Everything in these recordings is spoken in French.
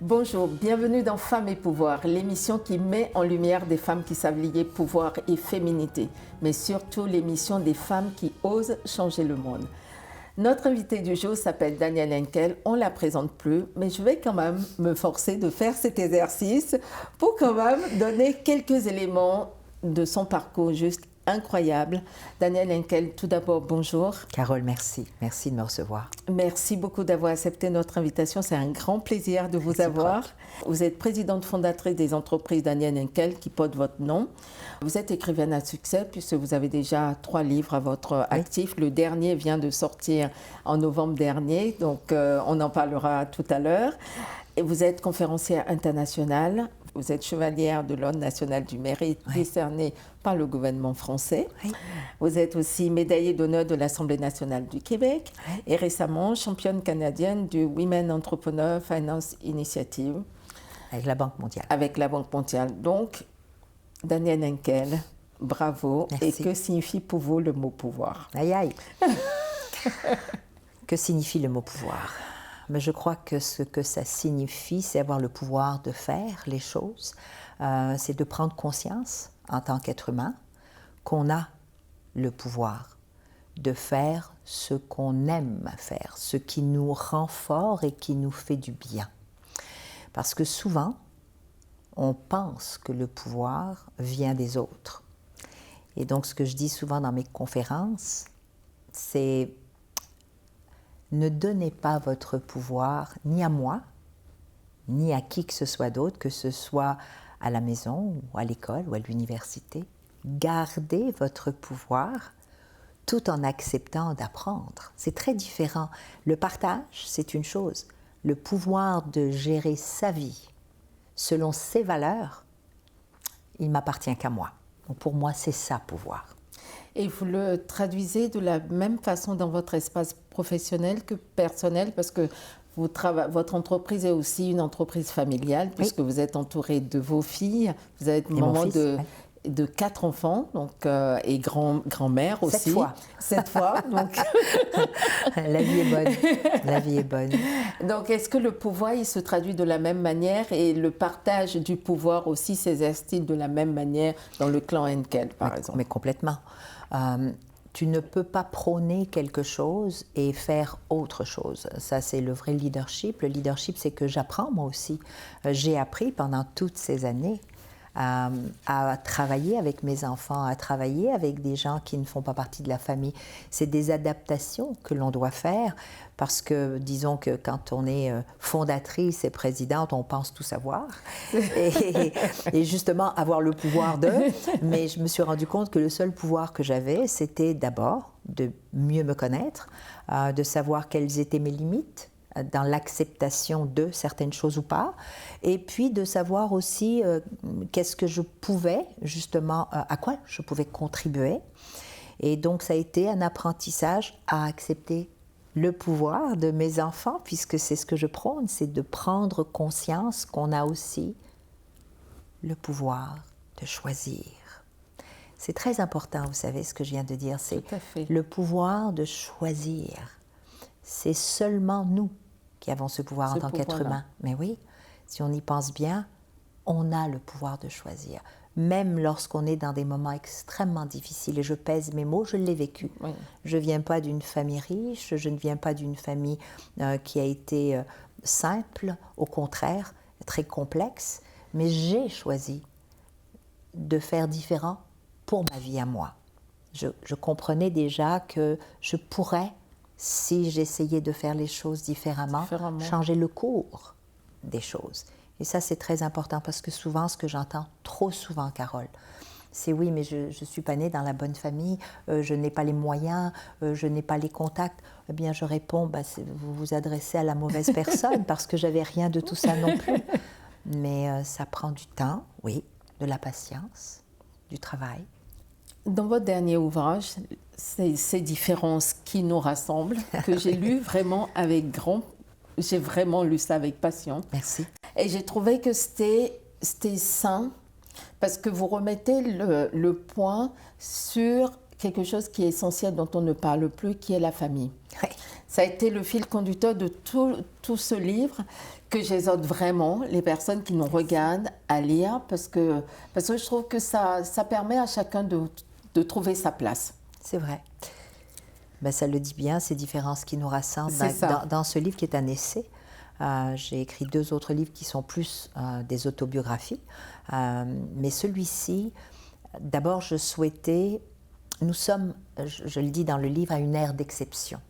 Bonjour, bienvenue dans Femmes et Pouvoir, l'émission qui met en lumière des femmes qui savent lier pouvoir et féminité, mais surtout l'émission des femmes qui osent changer le monde. Notre invitée du jour s'appelle Danielle Henkel, on ne la présente plus, mais je vais quand même me forcer de faire cet exercice pour quand même donner quelques éléments de son parcours juste incroyable. Danielle Henkel, tout d'abord, bonjour. Carole, merci. Merci de me recevoir. Merci beaucoup d'avoir accepté notre invitation. C'est un grand plaisir de vous avoir. Vous êtes présidente fondatrice des entreprises Danielle Henkel qui porte votre nom. Vous êtes écrivaine à succès puisque vous avez déjà 3 livres à votre actif. Le dernier vient de sortir en novembre dernier, donc on en parlera tout à l'heure. Et vous êtes conférencière internationale. Vous êtes chevalière de l'Ordre national du mérite décernée par le gouvernement français. Oui. Vous êtes aussi médaillée d'honneur de l'Assemblée nationale du Québec et récemment championne canadienne du Women Entrepreneur Finance Initiative. Avec la Banque mondiale. Avec la Banque mondiale. Donc, Danielle Henkel, bravo. Merci. Et que signifie pour vous le mot pouvoir? Aïe aïe. Que signifie le mot pouvoir? Mais je crois que ce que ça signifie, c'est avoir le pouvoir de faire les choses. C'est de prendre conscience, en tant qu'être humain, qu'on a le pouvoir de faire ce qu'on aime faire, ce qui nous rend fort et qui nous fait du bien. Parce que souvent, on pense que le pouvoir vient des autres. Et donc, ce que je dis souvent dans mes conférences, c'est: ne donnez pas votre pouvoir ni à moi, ni à qui que ce soit d'autre, que ce soit à la maison, ou à l'école, ou à l'université. Gardez votre pouvoir tout en acceptant d'apprendre. C'est très différent. Le partage, c'est une chose. Le pouvoir de gérer sa vie selon ses valeurs, il ne m'appartient qu'à moi. Donc pour moi, c'est ça, pouvoir. Et vous le traduisez de la même façon dans votre espace professionnel que personnel, parce que votre entreprise est aussi une entreprise familiale, puisque vous êtes entouré de vos filles, vous êtes maman de 4 enfants, donc, et grand-mère aussi. 7 fois. 7 fois, donc... La vie est bonne, la vie est bonne. Donc, est-ce que le pouvoir, il se traduit de la même manière et le partage du pouvoir aussi s'exerce-t-il de la même manière dans le clan Henkel, par exemple? Mais complètement. Tu ne peux pas prôner quelque chose et faire autre chose. Ça, c'est le vrai leadership. Le leadership, c'est que j'apprends moi aussi. J'ai appris pendant toutes ces années à travailler avec mes enfants, à travailler avec des gens qui ne font pas partie de la famille. C'est des adaptations que l'on doit faire parce que, disons que quand on est fondatrice et présidente, on pense tout savoir et justement avoir le pouvoir de. Mais je me suis rendu compte que le seul pouvoir que j'avais, c'était d'abord de mieux me connaître, de savoir quelles étaient mes limites dans l'acceptation de certaines choses ou pas, et puis de savoir aussi qu'est-ce que je pouvais, justement, à quoi je pouvais contribuer. Et donc, ça a été un apprentissage à accepter le pouvoir de mes enfants, puisque c'est ce que je prône, c'est de prendre conscience qu'on a aussi le pouvoir de choisir. C'est très important, vous savez, ce que je viens de dire, c'est le pouvoir de choisir. C'est seulement nous qui avons ce pouvoir en tant qu'être humain. Mais oui, si on y pense bien, on a le pouvoir de choisir. Même lorsqu'on est dans des moments extrêmement difficiles, et je pèse mes mots, je l'ai vécu. Oui. Je ne viens pas d'une famille riche, je ne viens pas d'une famille qui a été simple, au contraire, très complexe, mais j'ai choisi de faire différent pour ma vie à moi. Je comprenais déjà que je pourrais, si j'essayais de faire les choses différemment, changer le cours des choses. Et ça, c'est très important parce que souvent, ce que j'entends trop souvent, Carole, c'est oui, mais je ne suis pas née dans la bonne famille, je n'ai pas les moyens, je n'ai pas les contacts. Eh bien, je réponds, vous vous adressez à la mauvaise personne parce que je n'avais rien de tout ça non plus. Mais ça prend du temps, oui, de la patience, du travail. Dans votre dernier ouvrage, ces différences qui nous rassemblent, que j'ai lu vraiment avec j'ai vraiment lu ça avec passion. Merci. Et j'ai trouvé que c'était sain, parce que vous remettez le point sur quelque chose qui est essentiel, dont on ne parle plus, qui est la famille. Oui. Ça a été le fil conducteur de tout ce livre, que j'exhorte vraiment les personnes qui nous regardent à lire parce que je trouve que ça permet à chacun de trouver sa place. C'est vrai. Ben, ça le dit bien, ces différences qui nous rassemblent dans ce livre qui est un essai. J'ai écrit 2 autres livres qui sont plus des autobiographies. Mais celui-ci, d'abord, je souhaitais... Nous sommes, je le dis dans le livre, à une ère d'exception.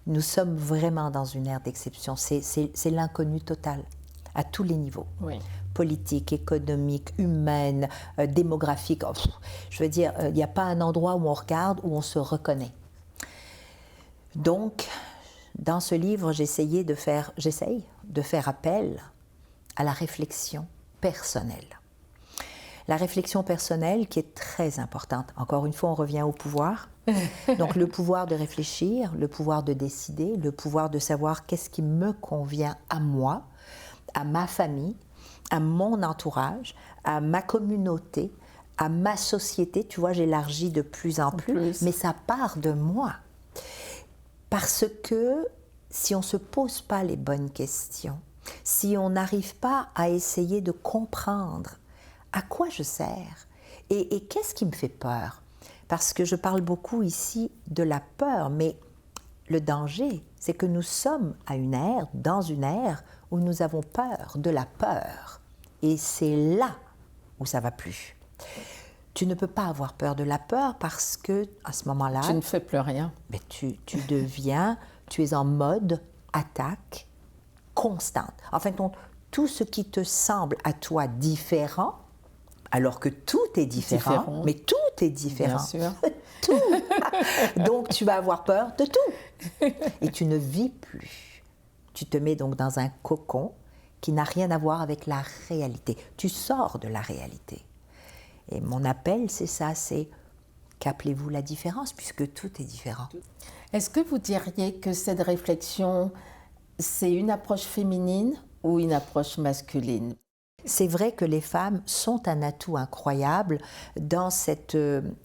Nous sommes vraiment dans une ère d'exception. C'est l'inconnu total, à tous les niveaux. Oui. Politique, économique, humaine, démographique. Je veux dire, il n'y a pas un endroit où on regarde où on se reconnaît. Donc, dans ce livre, j'essaye de faire appel à la réflexion personnelle. La réflexion personnelle qui est très importante. Encore une fois, on revient au pouvoir. Donc, le pouvoir de réfléchir, le pouvoir de décider, le pouvoir de savoir qu'est-ce qui me convient à moi, à ma famille, à mon entourage, à ma communauté, à ma société. Tu vois, j'élargis de plus en plus, mais ça part de moi. Parce que si on ne se pose pas les bonnes questions, si on n'arrive pas à essayer de comprendre à quoi je sers et qu'est-ce qui me fait peur, parce que je parle beaucoup ici de la peur, mais le danger, c'est que nous sommes dans une ère où nous avons peur de la peur. Et c'est là où ça ne va plus. Tu ne peux pas avoir peur de la peur parce que, à ce moment-là... Tu ne fais plus rien. Mais tu es en mode attaque constante. En fin de compte, tout ce qui te semble à toi différent, alors que tout est différent. Mais tout est différent. Bien sûr. Tout. Donc, tu vas avoir peur de tout. Et tu ne vis plus. Tu te mets donc dans un cocon qui n'a rien à voir avec la réalité. Tu sors de la réalité. Et mon appel, c'est ça, c'est qu'appelez-vous la différence, puisque tout est différent. Est-ce que vous diriez que cette réflexion, c'est une approche féminine ou une approche masculine? C'est vrai que les femmes sont un atout incroyable dans cette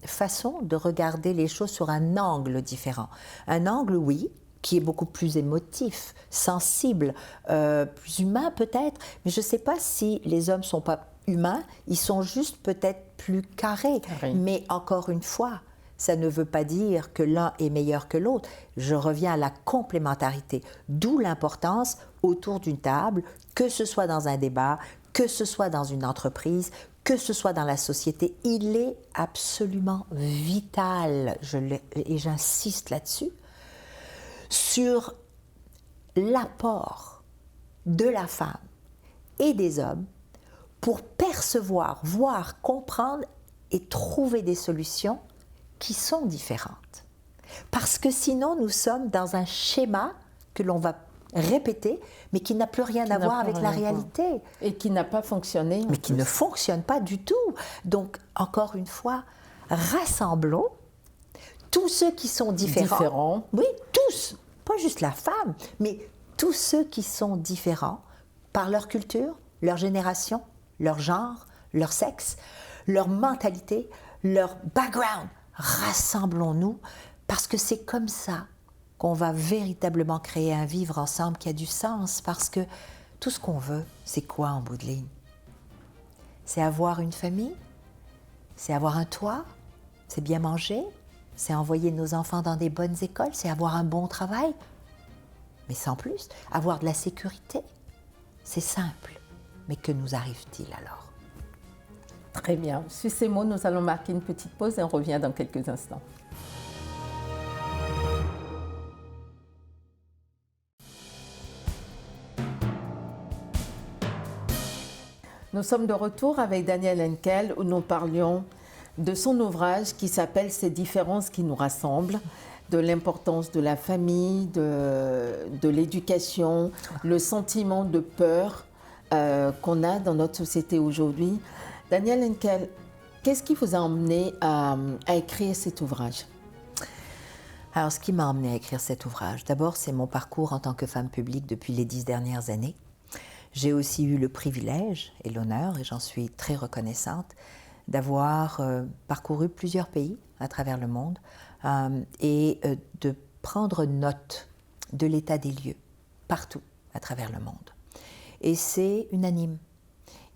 façon de regarder les choses sur un angle différent. Un angle, oui, qui est beaucoup plus émotif, sensible, plus humain peut-être, mais je ne sais pas si les hommes ne sont pas humains, ils sont juste peut-être plus carrés. Oui. Mais encore une fois, ça ne veut pas dire que l'un est meilleur que l'autre. Je reviens à la complémentarité, d'où l'importance autour d'une table, que ce soit dans un débat, que ce soit dans une entreprise, que ce soit dans la société. Il est absolument vital, et j'insiste là-dessus, sur l'apport de la femme et des hommes pour percevoir, voir, comprendre et trouver des solutions qui sont différentes. Parce que sinon, nous sommes dans un schéma que l'on va répéter, mais qui n'a plus rien à voir avec la réalité. Et qui n'a pas fonctionné. Mais qui ne fonctionne pas du tout. Donc, encore une fois, rassemblons tous ceux qui sont différents. Oui, tous. Pas juste la femme, mais tous ceux qui sont différents par leur culture, leur génération, leur genre, leur sexe, leur mentalité, leur background. Rassemblons-nous parce que c'est comme ça qu'on va véritablement créer un vivre ensemble qui a du sens. Parce que tout ce qu'on veut, c'est quoi en bout de ligne? C'est avoir une famille, c'est avoir un toit, c'est bien manger, c'est envoyer nos enfants dans des bonnes écoles, c'est avoir un bon travail. Mais sans plus, avoir de la sécurité. C'est simple. Mais que nous arrive-t-il alors? Très bien. Sur ces mots, nous allons marquer une petite pause et on revient dans quelques instants. Nous sommes de retour avec Danielle Henkel où nous parlions de son ouvrage qui s'appelle « Ces différences qui nous rassemblent », de l'importance de la famille, de l'éducation, le sentiment de peur qu'on a dans notre société aujourd'hui. Danielle Henkel, qu'est-ce qui vous a emmené à écrire cet ouvrage? Alors, ce qui m'a emmené à écrire cet ouvrage, d'abord, c'est mon parcours en tant que femme publique depuis les 10 dernières années. J'ai aussi eu le privilège et l'honneur, et j'en suis très reconnaissante, d'avoir parcouru plusieurs pays à travers le monde et de prendre note de l'état des lieux partout à travers le monde. Et c'est unanime.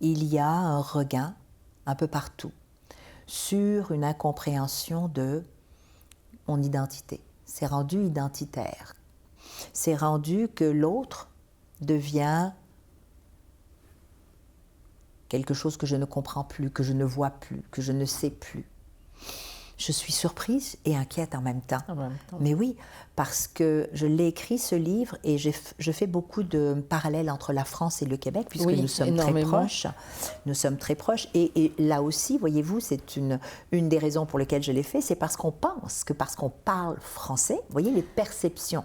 Il y a un regain un peu partout sur une incompréhension de mon identité. C'est rendu identitaire. C'est rendu que l'autre devient quelque chose que je ne comprends plus, que je ne vois plus, que je ne sais plus. Je suis surprise et inquiète en même temps. Mais oui, parce que je l'ai écrit, ce livre, et je fais beaucoup de parallèles entre la France et le Québec, puisque nous sommes très proches. Nous sommes très proches. Et là aussi, voyez-vous, c'est une des raisons pour lesquelles je l'ai fait, c'est parce qu'on pense que parce qu'on parle français, vous voyez, les perceptions.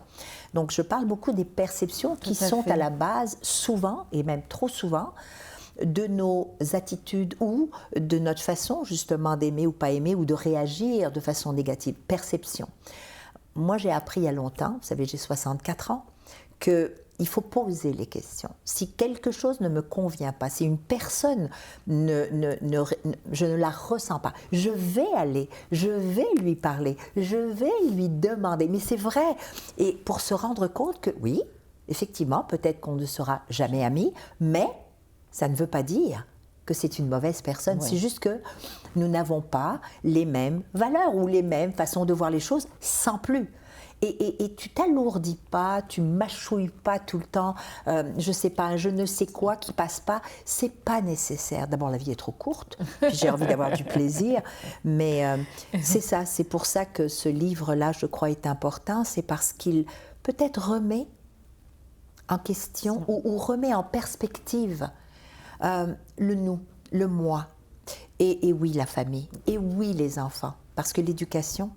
Donc, je parle beaucoup des perceptions qui sont à la base, souvent, et même trop souvent, de nos attitudes ou de notre façon justement d'aimer ou pas aimer ou de réagir de façon négative. Perception. Moi, j'ai appris il y a longtemps, vous savez, j'ai 64 ans, qu'il faut poser les questions. Si quelque chose ne me convient pas, si une personne, je ne la ressens pas, je vais lui parler, je vais lui demander. Mais c'est vrai. Et pour se rendre compte que oui, effectivement, peut-être qu'on ne sera jamais amis, mais ça ne veut pas dire que c'est une mauvaise personne. Oui. C'est juste que nous n'avons pas les mêmes valeurs ou les mêmes façons de voir les choses, sans plus. Et tu t'alourdis pas, tu mâchouilles pas tout le temps, je sais pas, je ne sais quoi qui passe pas. C'est pas nécessaire. D'abord, la vie est trop courte, puis j'ai envie d'avoir du plaisir, mais c'est ça. C'est pour ça que ce livre-là, je crois, est important. C'est parce qu'il peut-être remet en question ou remet en perspective le nous, le moi, et oui la famille, et oui les enfants, parce que l'éducation,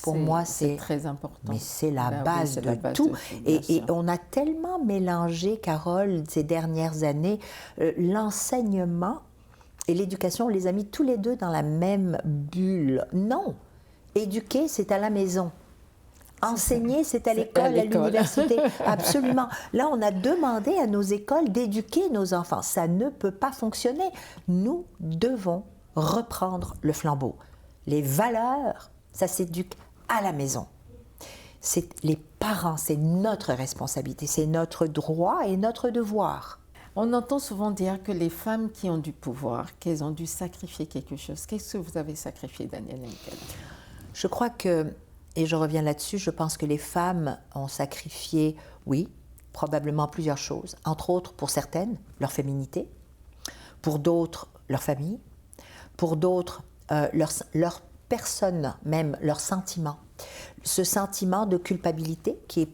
pour moi, c'est très important. Mais c'est la base de tout. Et on a tellement mélangé, Carole, ces dernières années, l'enseignement et l'éducation, on les a mis tous les deux dans la même bulle. Non, éduquer, c'est à la maison. Enseigner, c'est à l'école, à l'université, absolument. Là, on a demandé à nos écoles d'éduquer nos enfants. Ça ne peut pas fonctionner. Nous devons reprendre le flambeau. Les valeurs, ça s'éduque à la maison. C'est les parents, c'est notre responsabilité, c'est notre droit et notre devoir. On entend souvent dire que les femmes qui ont du pouvoir, qu'elles ont dû sacrifier quelque chose. Qu'est-ce que vous avez sacrifié, Danielle Henkel? Je crois que, et je reviens là-dessus, je pense que les femmes ont sacrifié, oui, probablement plusieurs choses. Entre autres, pour certaines, leur féminité, pour d'autres, leur famille, pour d'autres, leur personne, même leurs sentiments. Ce sentiment de culpabilité qui est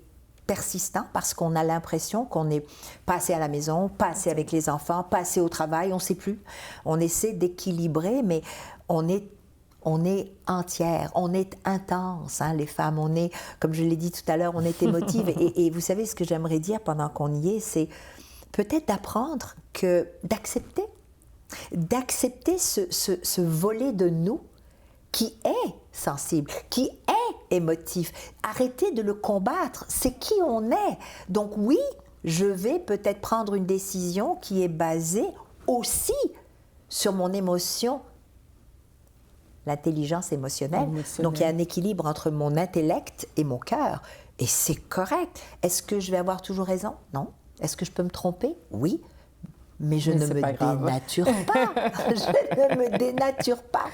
persistant parce qu'on a l'impression qu'on n'est pas assez à la maison, pas assez avec les enfants, pas assez au travail, on ne sait plus. On essaie d'équilibrer, mais on est entière, on est intense, hein, les femmes, on est, comme je l'ai dit tout à l'heure, on est émotive. Et vous savez, ce que j'aimerais dire pendant qu'on y est, c'est peut-être d'apprendre d'accepter ce volet de nous qui est sensible, qui est émotif. Arrêtez de le combattre, c'est qui on est. Donc oui, je vais peut-être prendre une décision qui est basée aussi sur mon émotion, l'intelligence émotionnelle. Donc il y a un équilibre entre mon intellect et mon cœur. Et c'est correct. Est-ce que je vais avoir toujours raison? Non. Est-ce que je peux me tromper? Oui. Mais je ne me dénature pas. Je ne me dénature pas.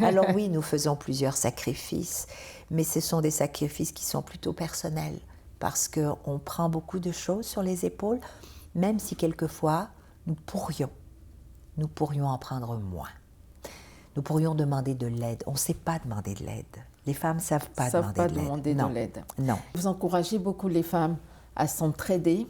Alors oui, nous faisons plusieurs sacrifices, mais ce sont des sacrifices qui sont plutôt personnels, parce qu'on prend beaucoup de choses sur les épaules, même si quelquefois nous pourrions en prendre moins. Nous pourrions demander de l'aide. On ne sait pas demander de l'aide. Les femmes ne savent pas demander de l'aide. Non. Vous encouragez beaucoup les femmes à s'entraider,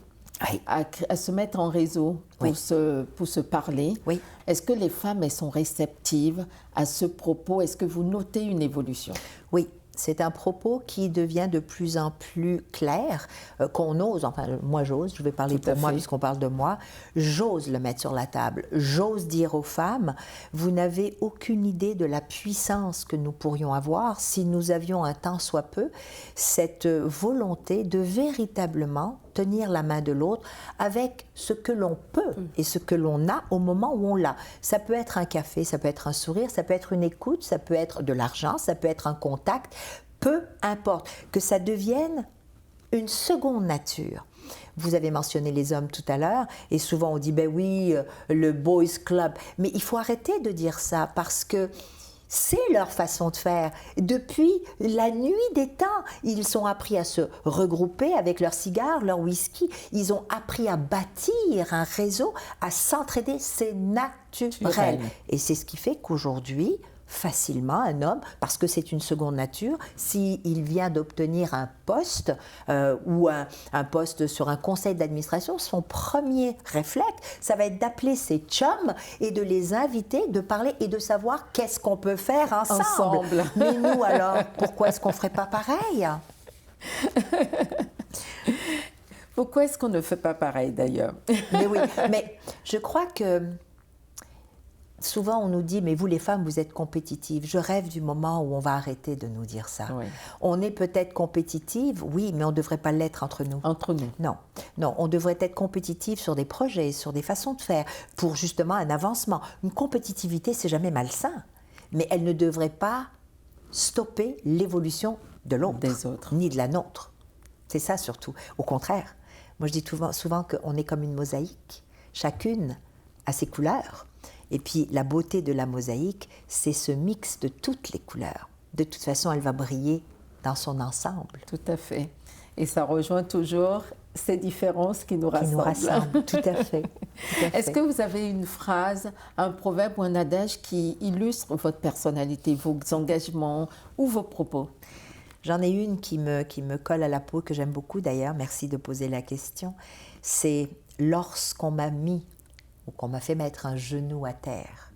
oui, à se mettre en réseau pour, oui, se parler. Oui. Est-ce que les femmes, elles sont réceptives à ce propos? Est-ce que vous notez une évolution? Oui. C'est un propos qui devient de plus en plus clair, qu'on ose, enfin moi j'ose, je vais parler pour moi puisqu'on parle de moi, j'ose le mettre sur la table, j'ose dire aux femmes, vous n'avez aucune idée de la puissance que nous pourrions avoir si nous avions un tant soit peu cette volonté de véritablement tenir la main de l'autre avec ce que l'on peut et ce que l'on a au moment où on l'a. Ça peut être un café, ça peut être un sourire, ça peut être une écoute, ça peut être de l'argent, ça peut être un contact, peu importe. Que ça devienne une seconde nature. Vous avez mentionné les hommes tout à l'heure, et souvent on dit, ben oui, le boys club. Mais il faut arrêter de dire ça, parce que c'est leur façon de faire. Depuis la nuit des temps, ils ont appris à se regrouper avec leurs cigares, leur whisky. Ils ont appris à bâtir un réseau, à s'entraider. C'est naturel. Et c'est ce qui fait qu'aujourd'hui, facilement, un homme, parce que c'est une seconde nature, s'il vient d'obtenir un poste ou un poste sur un conseil d'administration, son premier réflexe, ça va être d'appeler ses chums et de les inviter, de parler et de savoir qu'est-ce qu'on peut faire ensemble. Mais nous, alors, pourquoi est-ce qu'on ne ferait pas pareil? Pourquoi est-ce qu'on ne fait pas pareil, d'ailleurs? Mais oui, mais je crois que souvent, on nous dit, mais vous les femmes, vous êtes compétitives. Je rêve du moment où on va arrêter de nous dire ça. Oui. On est peut-être compétitive, oui, mais on ne devrait pas l'être entre nous. Entre nous. Non, non, on devrait être compétitive sur des projets, sur des façons de faire, pour justement un avancement. Une compétitivité, c'est jamais malsain, mais elle ne devrait pas stopper l'évolution de l'autre, des autres, ni de la nôtre. C'est ça surtout. Au contraire, moi je dis souvent qu'on est comme une mosaïque, chacune a ses couleurs. Et puis la beauté de la mosaïque, c'est ce mix de toutes les couleurs. De toute façon, elle va briller dans son ensemble. Tout à fait. Et ça rejoint toujours ces différences qui nous rassemblent. Qui nous rassemblent, tout à fait. Est-ce que vous avez une phrase, un proverbe ou un adage qui illustre votre personnalité, vos engagements ou vos propos? J'en ai une qui me colle à la peau, que j'aime beaucoup d'ailleurs, merci de poser la question. C'est « Lorsqu'on m'a mis ou qu'on m'a fait mettre un genou à terre,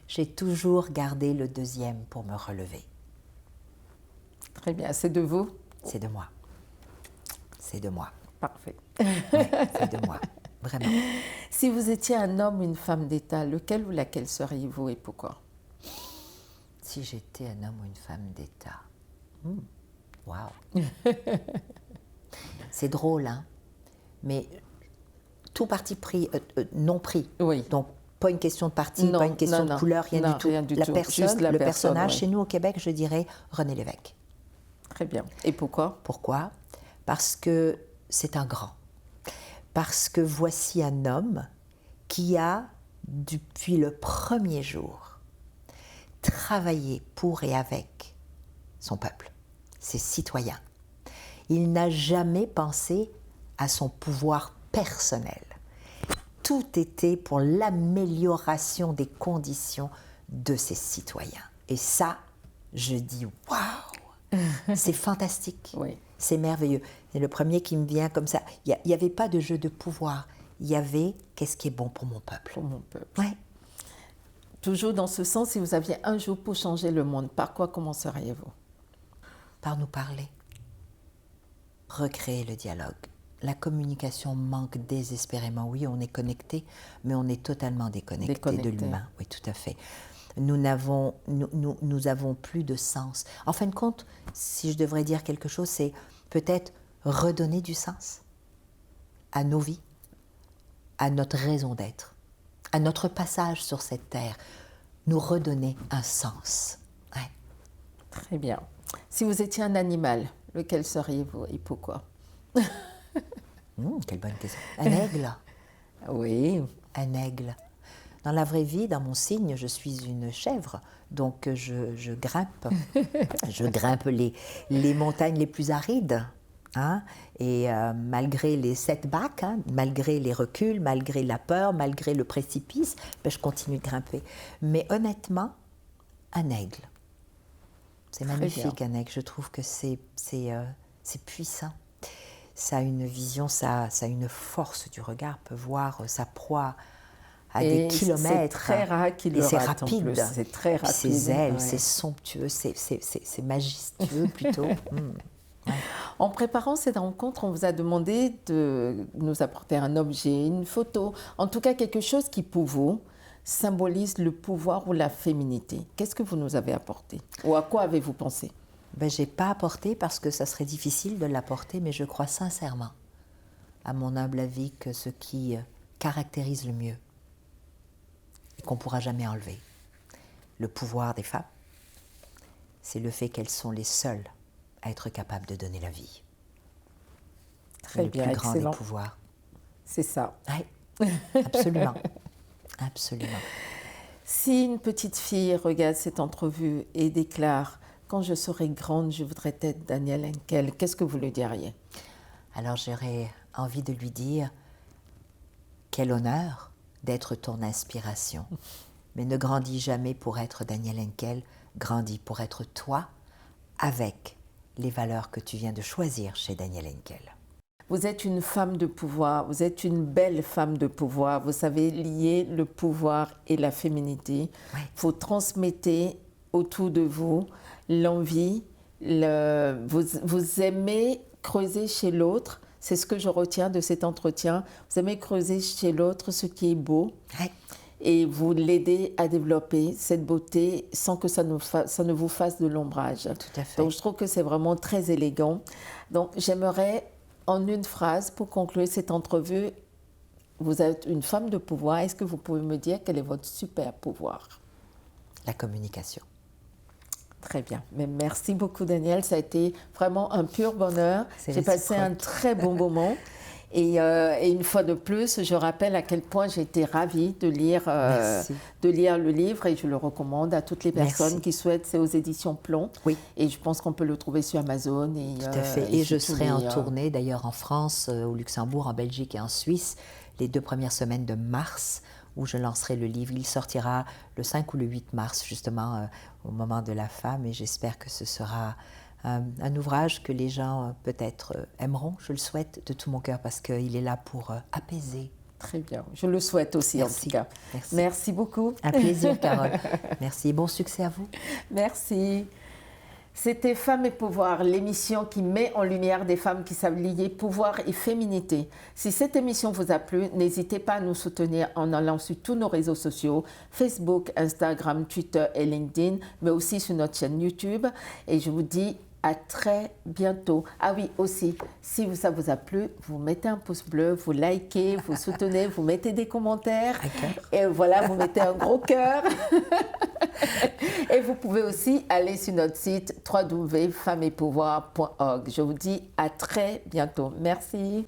j'ai toujours gardé le deuxième pour me relever. » Très bien. C'est de vous? C'est de moi. C'est de moi. Parfait. Ouais, c'est de moi, vraiment. Si vous étiez un homme ou une femme d'État, lequel ou laquelle seriez-vous et pourquoi? Si j'étais un homme ou une femme d'État, waouh. C'est drôle, hein? Mais tout parti pris, non pris. Oui. Donc, pas une question de parti, pas une question de couleur, rien du tout. La personne, le personnage, chez nous au Québec, je dirais René Lévesque. Très bien. Et pourquoi? Pourquoi? Parce que c'est un grand. Parce que voici un homme qui a, depuis le premier jour, travaillé pour et avec son peuple, ses citoyens. Il n'a jamais pensé à son pouvoir personnel. Tout était pour l'amélioration des conditions de ses citoyens. Et ça, je dis waouh, c'est fantastique, oui. C'est merveilleux. C'est le premier qui me vient comme ça. Il n'y avait pas de jeu de pouvoir. Il y avait qu'est-ce qui est bon pour mon peuple. Pour mon peuple. Ouais. Toujours dans ce sens, si vous aviez un jour pour changer le monde, par quoi commenceriez-vous? Par nous parler. Recréer le dialogue. La communication manque désespérément. Oui, on est connecté, mais on est totalement déconnecté de l'humain. Oui, tout à fait. Nous n'avons plus de sens. En fin de compte, si je devrais dire quelque chose, c'est peut-être redonner du sens à nos vies, à notre raison d'être, à notre passage sur cette terre. Nous redonner un sens. Ouais. Très bien. Si vous étiez un animal, lequel seriez-vous et pourquoi? Quelle bonne question. Un aigle. Oui. Un aigle. Dans la vraie vie, dans mon signe, je suis une chèvre, donc je grimpe. Je grimpe les montagnes les plus arides. Hein, et malgré les setbacks, hein, malgré les reculs, malgré la peur, malgré le précipice, ben, je continue de grimper. Mais honnêtement, un aigle. C'est magnifique, un aigle. Je trouve que c'est puissant. Ça a une vision, ça a une force du regard, peut voir sa proie à des kilomètres. C'est très rare qu'il le rate en plus. C'est rapide. C'est très rapide. Ses ailes, c'est somptueux, c'est majestueux plutôt. Ouais. En préparant cette rencontre, on vous a demandé de nous apporter un objet, une photo, en tout cas quelque chose qui pour vous symbolise le pouvoir ou la féminité. Qu'est-ce que vous nous avez apporté? Ou à quoi avez-vous pensé? Ben, je n'ai pas apporté parce que ça serait difficile de l'apporter, mais je crois sincèrement, à mon humble avis, que ce qui caractérise le mieux et qu'on ne pourra jamais enlever le pouvoir des femmes, c'est le fait qu'elles sont les seules à être capables de donner la vie. Très bien, le plus grand excellent. des pouvoirs. C'est ça. Oui, absolument. Absolument. Si une petite fille regarde cette entrevue et déclare « Quand je serai grande, je voudrais être Danielle Henkel », qu'est-ce que vous lui diriez? Alors j'aurais envie de lui dire « Quel honneur d'être ton inspiration. Mais ne grandis jamais pour être Danielle Henkel, grandis pour être toi, avec les valeurs que tu viens de choisir chez Danielle Henkel. » Vous êtes une femme de pouvoir, vous êtes une belle femme de pouvoir, vous savez lier le pouvoir et la féminité. Oui. Vous transmettez autour de vous l'envie, vous aimez creuser chez l'autre, c'est ce que je retiens de cet entretien, vous aimez creuser chez l'autre ce qui est beau. Oui. Et vous l'aidez à développer cette beauté sans que ça ne vous fasse de l'ombrage. Tout à fait. Donc je trouve que c'est vraiment très élégant. Donc j'aimerais, en une phrase, pour conclure cette entrevue, vous êtes une femme de pouvoir. Est-ce que vous pouvez me dire quel est votre super pouvoir? La communication. Très bien. Mais merci beaucoup, Danielle. Ça a été vraiment un pur bonheur. J'ai passé un très bon moment. Et une fois de plus, je rappelle à quel point j'ai été ravie de lire le livre et je le recommande à toutes les personnes qui souhaitent. C'est aux éditions Plomb. Oui. Et je pense qu'on peut le trouver sur Amazon. Tout à fait. Et je serai en tournée d'ailleurs en France, au Luxembourg, en Belgique et en Suisse les 2 premières semaines de mars où je lancerai le livre. Il sortira le 5 ou le 8 mars justement au moment de la femme et j'espère que ce sera un ouvrage que les gens peut-être aimeront, je le souhaite de tout mon cœur parce qu'il est là pour apaiser. Très bien, je le souhaite aussi. Merci. En tout cas. Merci beaucoup. Un plaisir, Carole. Merci et bon succès à vous. Merci. C'était Femmes et Pouvoir, l'émission qui met en lumière des femmes qui savent lier pouvoir et féminité. Si cette émission vous a plu, n'hésitez pas à nous soutenir en allant sur tous nos réseaux sociaux, Facebook, Instagram, Twitter et LinkedIn, mais aussi sur notre chaîne YouTube. Et je vous dis à très bientôt. Ah oui, aussi, si ça vous a plu, vous mettez un pouce bleu, vous likez, vous soutenez, vous mettez des commentaires. Et voilà, vous mettez un gros cœur. Et vous pouvez aussi aller sur notre site www.femmesetpouvoir.org. Je vous dis à très bientôt. Merci.